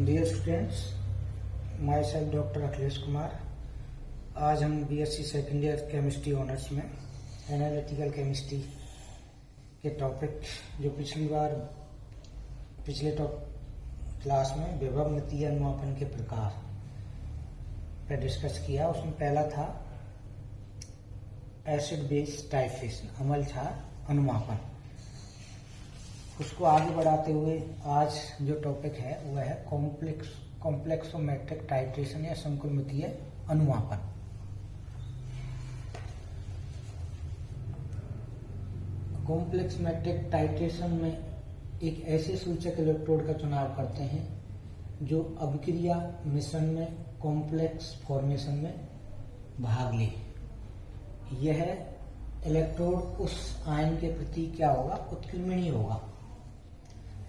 Dear students, myself doctor Akhilesh Kumar. आज हम BSc second year chemistry honours में analytical chemistry के टॉपिक जो पिछले क्लास में विभवमितीय अनुमापन के प्रकार पर डिस्कस किया। उसमें पहला था एसिड बेस टाइट्रेशन, अम्ल क्षार अनुमापन। उसको आगे बढ़ाते हुए आज जो टॉपिक है वह है कॉम्प्लेक्सोमेट्रिक टाइट्रेशन या संकुलमितीय अनुमापन। कॉम्प्लेक्सोमेट्रिक टाइट्रेशन में एक ऐसे सूचक इलेक्ट्रोड का चुनाव करते हैं जो अभिक्रिया मिश्रण में कॉम्प्लेक्स फॉर्मेशन में भाग ले। यह इलेक्ट्रोड उस आयन के प्रति क्या होगा, उत्कीर्णनीय होगा।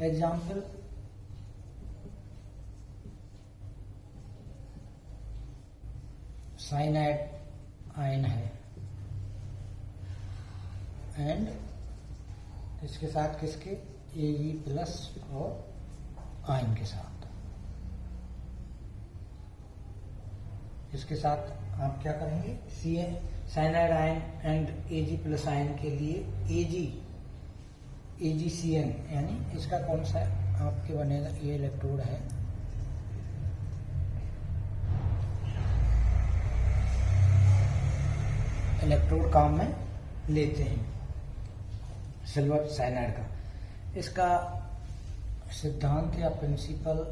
एग्जाम्पल, साइनाइड आयन है एंड इसके साथ किसके Ag प्लस और आयन के साथ। इसके साथ आप क्या करेंगे, cyanide ion and Ag plus ion के लिए AgCN यानी इसका कौन सा आपके बनेगा, ये इलेक्ट्रोड है, इलेक्ट्रोड काम में लेते हैं सिल्वर साइनाइड का। इसका सिद्धांत या प्रिंसिपल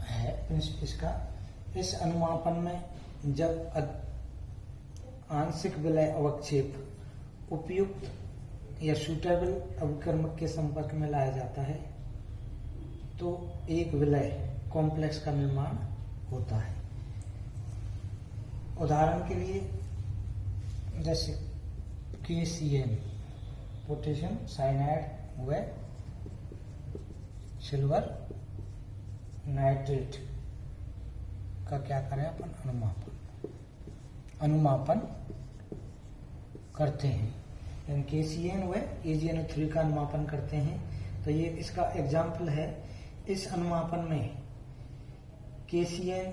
है इसका, इस अनुमापन में जब आंशिक विलय अवक्षेप उपयुक्त या सूटेबल अभिकर्मक के संपर्क में लाया जाता है तो एक विलय कॉम्प्लेक्स का निर्माण होता है। उदाहरण के लिए जैसे KCN पोटेशियम साइनाइड व सिल्वर नाइट्रेट का क्या करें अपन, अनुमापन करते हैं। KCN व AgNO3 का अनुमापन करते हैं। तो ये इसका एग्जाम्पल है। इस अनुमापन में KCN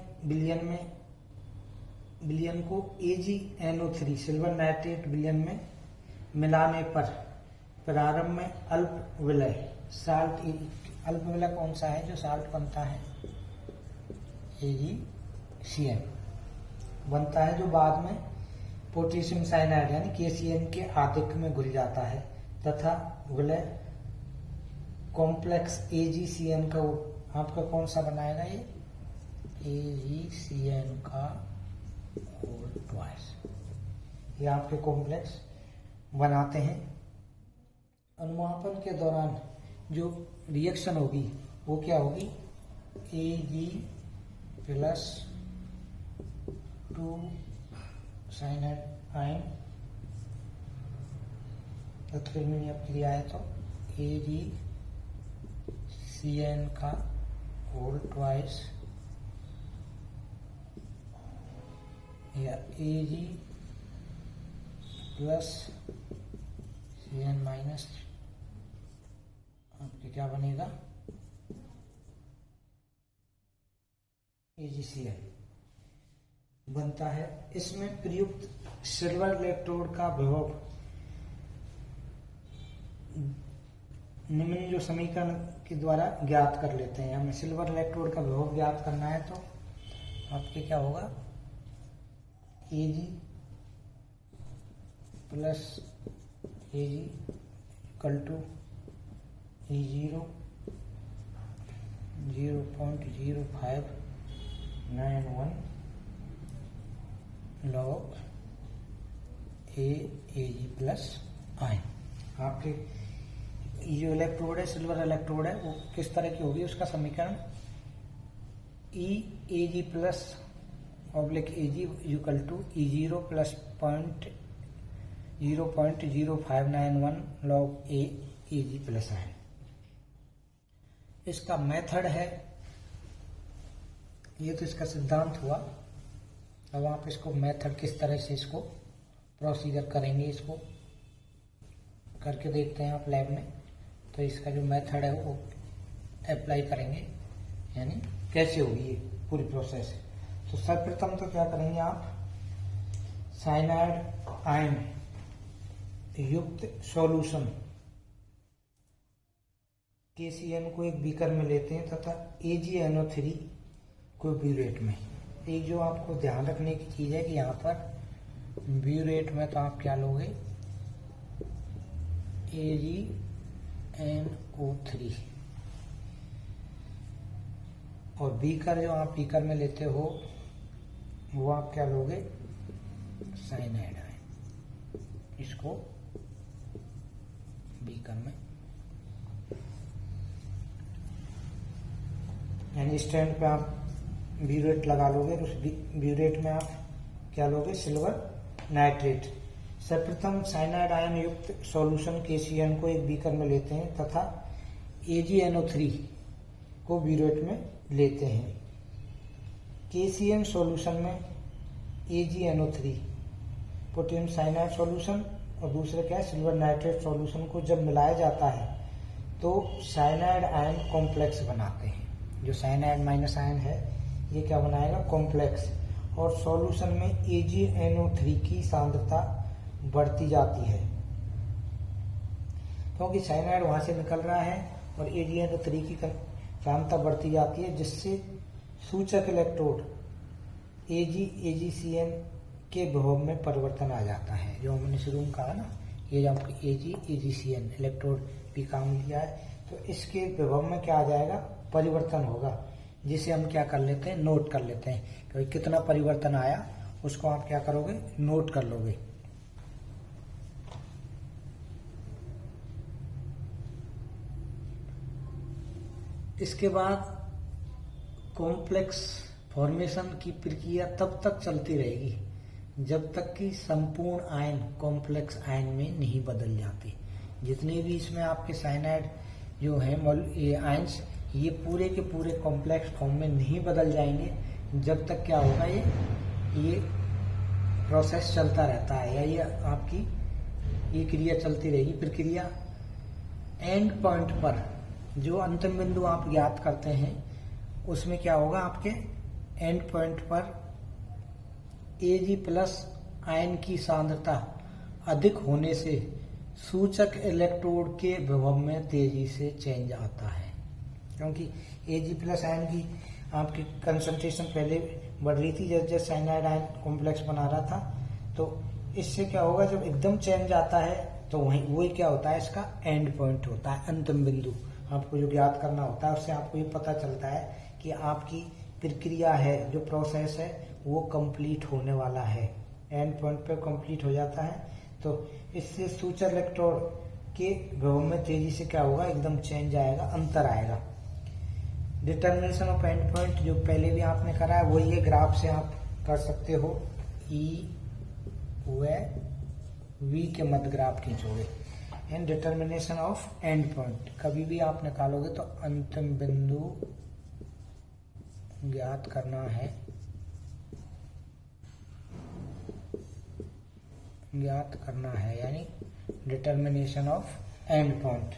विलयन को AgNO3 सिल्वर नाइट्रेट विलयन में मिलाने पर प्रारंभ में अल्प विलय अल्प विलय कौन सा है, जो साल्ट बनता है AgCN बनता है, जो बाद में पोटेशियम साइनाइड यानी KCN के आधिक्य में घुल जाता है तथा विलय कॉम्प्लेक्स AgCN का आपका कौन सा बनाएगा, ये AgCN का होल ट्वाइस, ये आपके कॉम्प्लेक्स बनाते हैं। अनुमापन के दौरान जो रिएक्शन होगी वो क्या होगी, Ag प्लस 2 साइनाइड आयन उत्कीर्णनीय अभिक्रिया है तो AgCN का होल ट्वाइस या Ag प्लस CN माइनस आपके क्या बनेगा, AgCN बनता है। इसमें प्रयुक्त सिल्वर इलेक्ट्रोड का विभव निम्न जो समीकरण के द्वारा ज्ञात कर लेते हैं। हमें सिल्वर इलेक्ट्रोड का विभव ज्ञात करना है तो आपके क्या होगा, Ag plus Ag equal to E0 0.0591 log Ag plus ion. आपके जो इलेक्ट्रोड है, सिल्वर इलेक्ट्रोड है, वो किस तरह की होगी, उसका समीकरण Ag plus oblique Ag equal to E0 plus 0.0591 log Ag plus ion. इसका मेथड है, ये तो इसका सिद्धांत हुआ। अब आप इसको मेथड किस तरह से इसको प्रोसीजर करेंगे, इसको करके देखते हैं आप लैब में। तो इसका जो मेथड है वो अप्लाई करेंगे, यानी कैसे होगी ये पूरी प्रोसेस। तो सर्वप्रथम तो क्या करेंगे आप, साइनाइड आयन युक्त सॉल्यूशन KCN को एक बीकर में लेते हैं तथा AgNO3 को ब्यूरेट में। एक जो आपको ध्यान रखने की चीज है कि यहाँ पर ब्यूरेट में तो आप क्या लोगे, AgNO3, और बीकर जो आप बीकर में लेते हो वो आप क्या लोगे, साइनाइड आयन, इसको बीकर में, यानी स्टैंड पे आप ब्यूरेट लगा लोगे, उस ब्यूरेट में आप क्या लोगे, सिल्वर नाइट्रेट। सर्वप्रथम साइनाइड आयन युक्त सॉल्यूशन KCN को एक बीकर में लेते हैं तथा AgNO3 को ब्यूरेट में लेते हैं। KCN सॉल्यूशन में AgNO3 पोटेशियम साइनाइड सॉल्यूशन और दूसरे क्या है, सिल्वर नाइट्रेट सॉल्यूशन को जब मिलाया जाता है तो साइनाइड आयन कॉम्प्लेक्स बनाते हैं। जो साइनाइड माइनस आयन है ये क्या बनाएगा, कॉम्प्लेक्स, और सॉल्यूशन में AgNO3 की सांद्रता बढ़ती जाती है, क्योंकि साइनाइड वहां से निकल रहा है और AgNO3 की सांद्रता बढ़ती जाती है, जिससे सूचक इलेक्ट्रोड AgCN के विभव में परिवर्तन आ जाता है। जो हमने शुरू में कहा ना, ये जो AgCN इलेक्ट्रोड भी काम लिया है, तो इसके विभव में क्या आ जाएगा, परिवर्तन होगा, जिसे हम क्या कर लेते हैं, नोट कर लेते हैं। क्योंकि कितना परिवर्तन आया उसको आप क्या करोगे, नोट कर लोगे। इसके बाद कॉम्प्लेक्स फॉर्मेशन की प्रक्रिया तब तक चलती रहेगी जब तक कि संपूर्ण आयन कॉम्प्लेक्स आयन में नहीं बदल जाते। जितने भी इसमें आपके साइनाइड जो है ये आयन्स, ये पूरे के पूरे कॉम्प्लेक्स फॉर्म में नहीं बदल जाएंगे जब तक क्या होगा, ये प्रोसेस चलता रहता है, या ये आपकी ये क्रिया चलती रहेगी। प्रक्रिया एंड पॉइंट पर जो अंतिम बिंदु आप ज्ञात करते हैं उसमें क्या होगा, आपके एंड पॉइंट पर Ag प्लस आयन की सांद्रता अधिक होने से सूचक इलेक्ट्रोड के विभव में तेजी से चेंज आता है। क्योंकि Ag प्लस आयन की आपकी कंसंट्रेशन पहले बढ़ रही थी जैसे जैसे साइनाइड आयन कॉम्प्लेक्स बना रहा था, तो इससे क्या होगा, जब एकदम चेंज आता है तो वही क्या होता है, इसका एंड पॉइंट होता है, अंतिम बिंदु आपको जो याद करना होता है। उससे आपको ये पता चलता है कि आपकी प्रक्रिया है, जो प्रोसेस है वो कंप्लीट होने वाला है, एंड पॉइंट पे कंप्लीट हो जाता है। तो इससे सूचक इलेक्ट्रोड के विभव में तेजी से क्या होगा, एकदम चेंज आएगा, अंतर आएगा। डिटर्मिनेशन ऑफ एंड पॉइंट जो पहले भी आपने करा है वही है, ग्राफ से आप कर सकते हो। E व V के मध्य ग्राफ खींचोगे। End determination of end point कभी भी आप निकालोगे तो अंतिम बिंदु ज्ञात करना है, यानी डिटर्मिनेशन ऑफ एंड पॉइंट।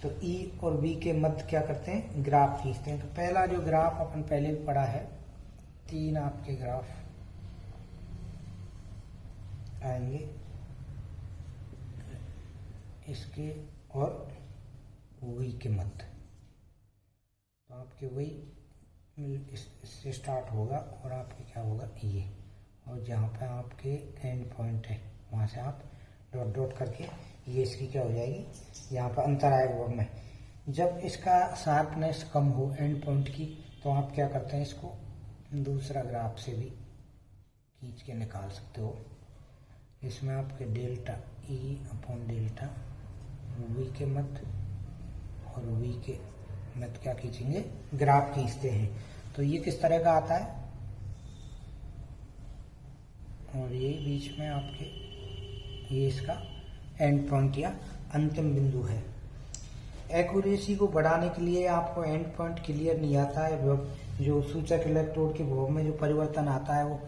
तो E और V के मध्य क्या करते हैं, ग्राफ खींचते हैं। तो पहला जो ग्राफ अपन पहले भी पढ़ा है, 3 आपके ग्राफ आएंगे, इसके और V के मध्य। तो आपके वही इससे स्टार्ट होगा और आपके क्या होगा, ये, और जहाँ पे आपके एंड पॉइंट है वहाँ से आप डॉट डॉट करके ये इसकी क्या हो जाएगी, यहाँ पर अंतर आएगा वो में। जब इसका शार्पनेस कम हो एंड पॉइंट की, तो आप क्या करते हैं, इसको दूसरा ग्राफ से भी खींच के निकाल सकते हो। इसमें आपके delta E upon delta V के मध्य और V के मध्य क्या खींचेंगे, ग्राफ खींचते हैं। तो ये किस तरह का आता है, और ये बीच में आपके ये इसका एंड पॉइंट या अंतिम बिंदु है। एक्यूरेसी को बढ़ाने के लिए आपको एंड पॉइंट क्लियर नहीं आता है, जो सूचक इलेक्ट्रोड के विभव में जो परिवर्तन आता है वो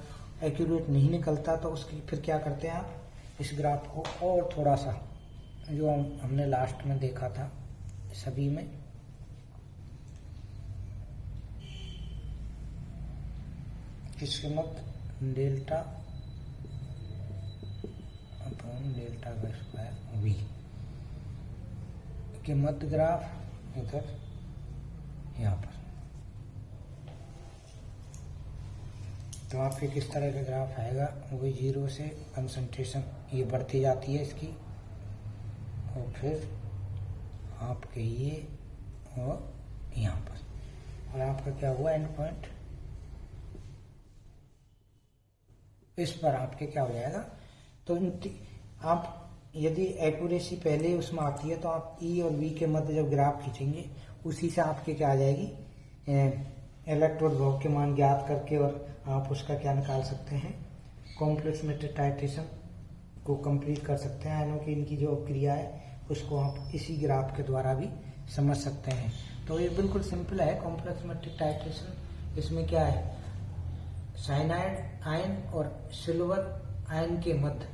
एक्यूरेट नहीं निकलता, तो उसकी फिर क्या करते हैं आप, इस ग्राफ को और थोड़ा सा जो हमने लास्ट में देखा था सभी में, किसके मध्य डेल्टा अपॉन डेल्टा का स्क्वायर वी के मध्य ग्राफ इधर यहाँ पर। तो आपके किस तरह का ग्राफ आएगा, वही 0 से कंसंट्रेशन ये बढ़ती जाती है इसकी, और फिर आपके ये और यहाँ पर, और आपका क्या हुआ एंड पॉइंट इस पर आपके क्या हो जाएगा। तो आप यदि एक्यूरेसी पहले उसमें आती है तो आप ई और वी के मध्य जब ग्राफ खींचेंगे उसी से आपके क्या आ जाएगी, इलेक्ट्रोड वॉल्यूम के मान ज्ञात करके और आप उसका क्या निकाल सकते हैं, कॉम्प्लेक्स मेट्रिक टाइट्रेशन को कंप्लीट कर सकते हैं। आयनों की इनकी जो क्रिया है उसको आप इसी ग्राफ के द्वारा भी समझ सकते हैं। तो ये बिल्कुल सिंपल है कॉम्प्लेक्स मेट्रिक टाइट्रेशन। इसमें क्या है, साइनाइड आयन और सिल्वर आयन के मध्य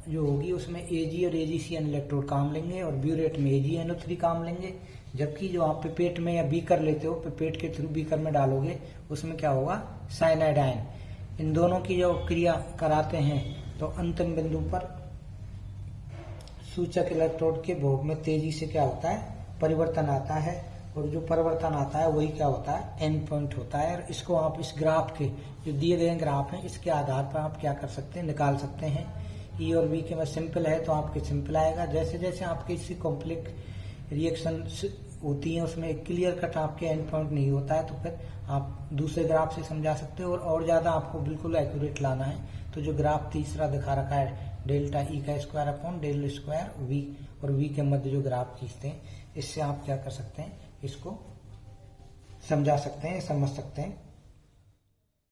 जो होगी उसमें Ag और AgCN इलेक्ट्रोड काम लेंगे और ब्यूरेट में AgNO3 काम लेंगे। जबकि जो आप पिपेट में या बीकर लेते हो, पिपेट के थ्रू बीकर में डालोगे, उसमें क्या होगा, साइनाइड आयन। इन दोनों की जो क्रिया कराते हैं तो अंतिम बिंदु पर सूचक इलेक्ट्रोड के भोग में तेजी से क्या होता है, परिवर्तन आता है, और जो परिवर्तन आता है वही क्या होता है, एंड पॉइंट होता है। और इसको आप इस ग्राफ के जो दिए गए ग्राफ हैं इसके आधार पर आप क्या कर सकते हैं, निकाल सकते हैं। ई और वी के में सिंपल है तो आपके सिंपल आएगा। जैसे जैसे आपके इससे कॉम्प्लेक्स रिएक्शन होती है उसमें एक क्लियर कट आपके एंड पॉइंट नहीं होता है, तो फिर आप दूसरे ग्राफ से समझा सकते हो। और ज्यादा आपको बिल्कुल एक्यूरेट लाना है तो जो ग्राफ तीसरा दिखा रखा है, डेल्टा ई का square upon del square V, और वी के मध्य जो ग्राफ खींचते हैं, इससे आप क्या कर सकते हैं, इसको समझा सकते हैं, समझ सकते हैं।